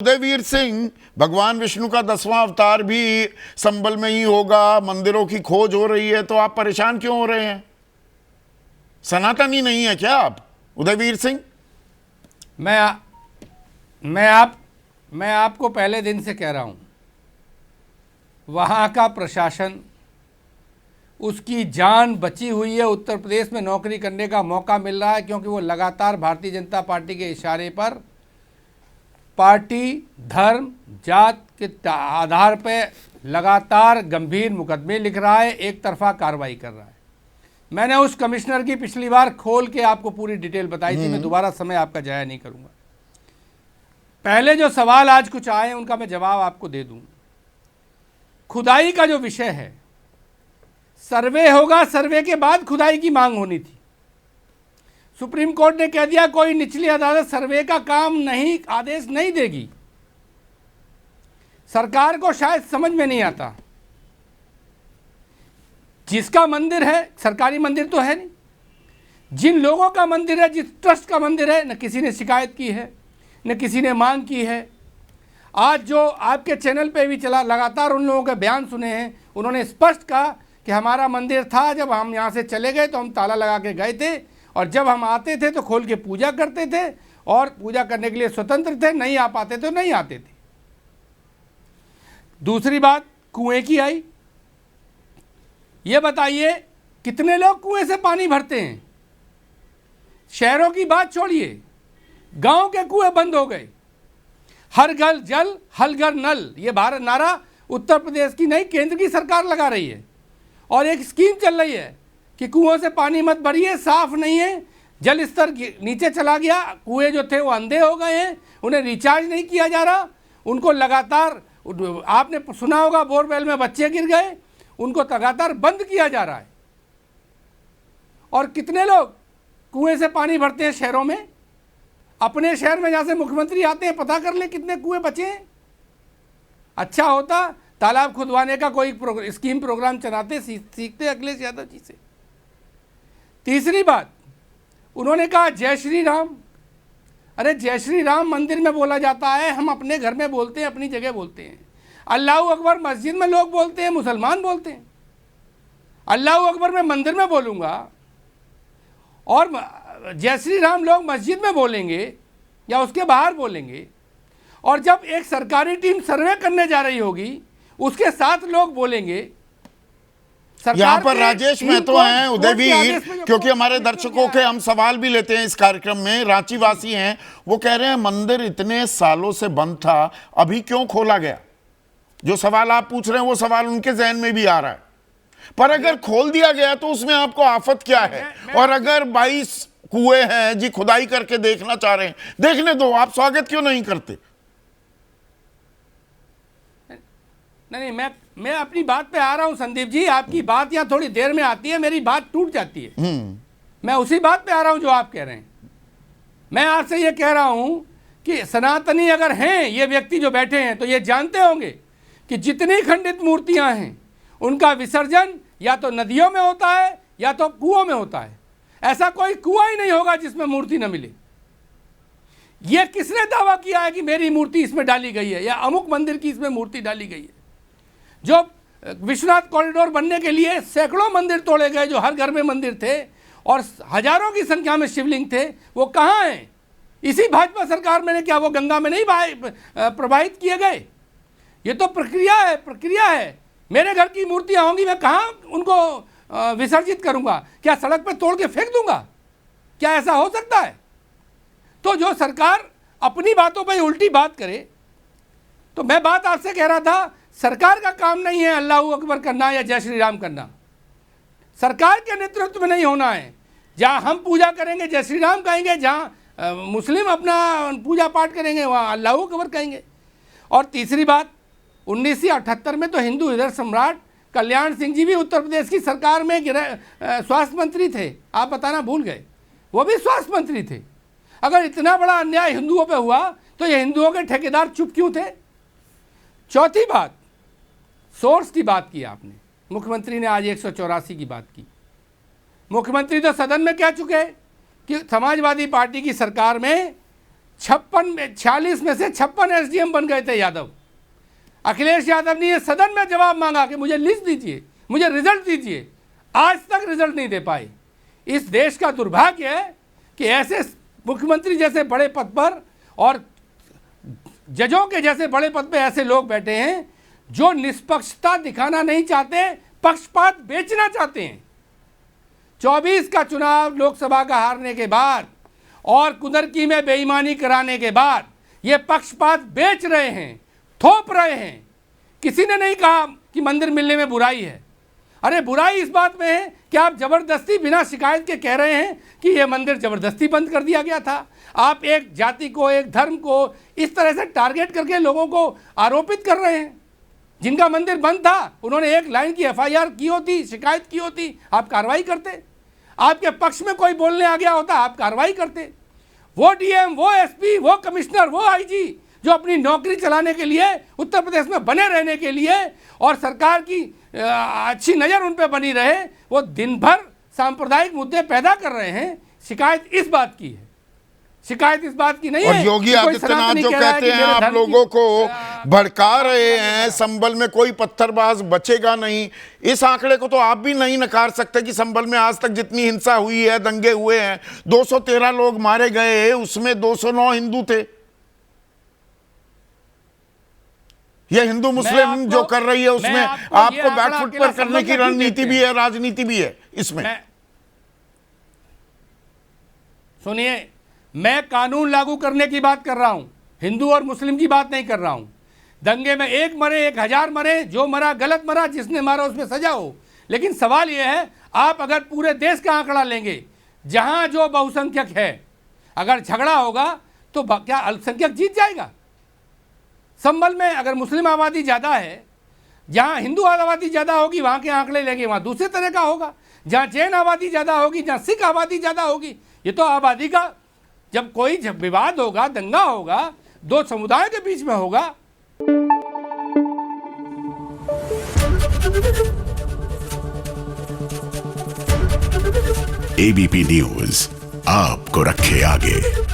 उदयवीर सिंह, भगवान विष्णु का 10वां अवतार भी संबल में ही होगा, मंदिरों की खोज हो रही है, तो आप परेशान क्यों हो रहे हैं? सनातनी नहीं है क्या आप, उदयवीर सिंह? मैं आपको पहले दिन से कह रहा हूं, वहां का प्रशासन, उसकी जान बची हुई है। उत्तर प्रदेश में नौकरी करने का मौका मिल रहा है क्योंकि वो लगातार भारतीय जनता पार्टी के इशारे पर पार्टी, धर्म, जात के आधार पर लगातार गंभीर मुकदमे लिख रहा है, एक तरफा कार्रवाई कर रहा है। मैंने उस कमिश्नर की पिछली बार खोल के आपको पूरी डिटेल बताई थी, मैं दोबारा समय आपका जाया नहीं करूंगा। पहले जो सवाल आज कुछ आए उनका मैं जवाब आपको दे दूं। खुदाई का जो विषय है, सर्वे होगा, सर्वे के बाद खुदाई की मांग होनी थी। सुप्रीम कोर्ट ने कह दिया कोई निचली अदालत सर्वे का काम नहीं, आदेश नहीं देगी। सरकार को शायद समझ में नहीं आता, जिसका मंदिर है, सरकारी मंदिर तो है नहीं, जिन लोगों का मंदिर है, जिस ट्रस्ट का मंदिर है, न किसी ने शिकायत की है, न किसी ने मांग की है। आज जो आपके चैनल पे भी चला, लगातार उन लोगों के बयान सुने हैं, उन्होंने स्पष्ट कहा कि हमारा मंदिर था, जब हम यहाँ से चले गए तो हम ताला लगा के गए थे, और जब हम आते थे तो खोल के पूजा करते थे, और पूजा करने के लिए स्वतंत्र थे, नहीं आ पाते तो नहीं आते थे। दूसरी बात कुएं की आई। ये बताइए कितने लोग कुएं से पानी भरते हैं? शहरों की बात छोड़िए, गांव के कुएं बंद हो गए। हर घर जल, हर घर नल, ये भारत नारा उत्तर प्रदेश की नहीं, केंद्र की सरकार लगा रही है। और एक स्कीम चल रही है कि कुओं से पानी मत भरिए, साफ नहीं है, जल स्तर नीचे चला गया, कुएं जो थे वो अंधे हो गए हैं, उन्हें रिचार्ज नहीं किया जा रहा, उनको लगातार, आपने सुना होगा बोरवेल में बच्चे गिर गए, उनको लगातार बंद किया जा रहा है। और कितने लोग कुएं से पानी भरते हैं शहरों में? अपने शहर में जहाँ से मुख्यमंत्री आते हैं, पता कर ले कितने कुएं बचे हैं। अच्छा होता तालाब खुदवाने का कोई स्कीम प्रोग्राम चलाते, सीखते अखिलेश यादव जी से। तीसरी बात, उन्होंने कहा जय श्री राम। अरे जय श्री राम मंदिर में बोला जाता है, हम अपने घर में बोलते हैं, अपनी जगह बोलते हैं। अल्लाह अकबर मस्जिद में लोग बोलते हैं, मुसलमान बोलते हैं। अल्लाह अकबर मैं मंदिर में बोलूँगा और जय श्री राम लोग मस्जिद में बोलेंगे या उसके बाहर बोलेंगे, और जब एक सरकारी टीम सर्वे करने जा रही होगी उसके साथ लोग बोलेंगे। यहाँ पर राजेश महतो हैं, उदयवीर, क्योंकि हमारे दर्शकों के हम सवाल भी लेते हैं इस कार्यक्रम में। रांची वासी हैं, वो कह रहे हैं मंदिर इतने सालों से बंद था, अभी क्यों खोला गया? जो सवाल आप पूछ रहे हैं वो सवाल उनके जहन में भी आ रहा है। पर अगर खोल दिया गया तो उसमें आपको आफत क्या है? और अगर 22 कुएं हैं जी, खुदाई करके देखना चाह रहे हैं, देखने दो, आप स्वागत क्यों नहीं करते? नहीं, मैं अपनी बात पे आ रहा हूं संदीप जी। आपकी बात यहाँ थोड़ी देर में आती है, मेरी बात टूट जाती है। मैं उसी बात पे आ रहा हूं जो आप कह रहे हैं। मैं आपसे ये कह रहा हूं कि सनातनी अगर हैं ये व्यक्ति जो बैठे हैं, तो ये जानते होंगे कि जितनी खंडित मूर्तियां हैं उनका विसर्जन या तो नदियों में होता है या तो कुओं में होता है। ऐसा कोई कुआं ही नहीं होगा जिसमें मूर्ति न मिले। ये किसने दावा किया है कि मेरी मूर्ति इसमें डाली गई है या अमुक मंदिर की इसमें मूर्ति डाली गई है? जो विश्वनाथ कॉरिडोर बनने के लिए सैकड़ों मंदिर तोड़े गए, जो हर घर में मंदिर थे और हजारों की संख्या में शिवलिंग थे, वो कहाँ हैं? इसी भाजपा सरकार में ने क्या वो गंगा में नहीं प्रवाहित किए गए? ये तो प्रक्रिया है। मेरे घर की मूर्तियाँ होंगी, मैं कहाँ उनको विसर्जित करूँगा? क्या सड़क पर तोड़ के फेंक दूंगा? क्या ऐसा हो सकता है? तो जो सरकार अपनी बातों पर उल्टी बात करे, तो मैं बात आपसे कह रहा था, सरकार का काम नहीं है अल्लाह अकबर करना या जय श्री राम करना। सरकार के नेतृत्व में नहीं होना है। जहाँ हम पूजा करेंगे जय श्री राम कहेंगे, जहाँ मुस्लिम अपना पूजा पाठ करेंगे वहाँ अल्लाह अकबर कहेंगे। और तीसरी बात, 1978 में तो हिंदू हृदय सम्राट कल्याण सिंह जी भी उत्तर प्रदेश की सरकार में स्वास्थ्य मंत्री थे। आप बताना भूल गए, वो भी स्वास्थ्य मंत्री थे। अगर इतना बड़ा अन्याय हिंदुओं पे हुआ तो ये हिंदुओं के ठेकेदार चुप क्यों थे? चौथी बात, सोर्स की बात की आपने। मुख्यमंत्री ने आज 184 की बात की। मुख्यमंत्री तो सदन में कह चुके हैं कि समाजवादी पार्टी की सरकार में 46 में से 56 एसडीएम बन गए थे यादव। अखिलेश यादव ने ये सदन में जवाब मांगा कि मुझे लिस्ट दीजिए, मुझे रिजल्ट दीजिए, आज तक रिजल्ट नहीं दे पाए। इस देश का दुर्भाग्य है कि ऐसे मुख्यमंत्री जैसे बड़े पद पर और जजों के जैसे बड़े पद पे ऐसे लोग बैठे हैं जो निष्पक्षता दिखाना नहीं चाहते, पक्षपात बेचना चाहते हैं। 24 का चुनाव लोकसभा का हारने के बाद और कुदरती में बेईमानी कराने के बाद ये पक्षपात बेच रहे हैं, थोप रहे हैं। किसी ने नहीं कहा कि मंदिर मिलने में बुराई है। अरे बुराई इस बात में है कि आप जबरदस्ती बिना शिकायत के कह रहे हैं कि ये मंदिर जबरदस्ती बंद कर दिया गया था। आप एक जाति को, एक धर्म को इस तरह से टारगेट करके लोगों को आरोपित कर रहे हैं। जिनका मंदिर बंद था उन्होंने एक लाइन की एफआईआर की होती, शिकायत की होती, आप कार्रवाई करते। आपके पक्ष में कोई बोलने आ गया होता, आप कार्रवाई करते। वो डीएम, वो एसपी, वो कमिश्नर, वो आईजी जो अपनी नौकरी चलाने के लिए, उत्तर प्रदेश में बने रहने के लिए और सरकार की अच्छी नज़र उन पर बनी रहे, वो दिन भर सांप्रदायिक मुद्दे पैदा कर रहे हैं। शिकायत इस बात की है, शिकायत इस बात की नहीं और है। योगी आदित्यनाथ जो कहते हैं आप लोगों को भड़का रहे हैं, संभल में कोई पत्थरबाज बचेगा नहीं, इस आंकड़े को तो आप भी नहीं नकार सकते कि संभल में आज तक जितनी हिंसा हुई है, दंगे हुए हैं, 213 लोग मारे गए, उसमें 209 हिंदू थे। ये हिंदू मुस्लिम जो कर रही है उसमें आपको बैकफुट पर करने की रणनीति भी है, राजनीति भी है इसमें। सुनिए, मैं कानून लागू करने की बात कर रहा हूं, हिंदू और मुस्लिम की बात नहीं कर रहा हूं। दंगे में एक मरे, 1000 मरे, जो मरा गलत मरा, जिसने मारा उसमें सजा हो। लेकिन सवाल यह है, आप अगर पूरे देश का आंकड़ा लेंगे, जहां जो बहुसंख्यक है, अगर झगड़ा होगा तो क्या अल्पसंख्यक जीत जाएगा? संभल में अगर मुस्लिम आबादी ज़्यादा है, जहाँ हिंदू आबादी ज़्यादा होगी वहाँ के आंकड़े लेंगे, वहाँ दूसरे तरह का होगा। जहाँ जैन आबादी ज़्यादा होगी, जहाँ सिख आबादी ज़्यादा होगी, ये तो आबादी का जब कोई विवाद होगा, दंगा होगा, दो समुदायों के बीच में होगा। एबीपी न्यूज आपको रखे आगे।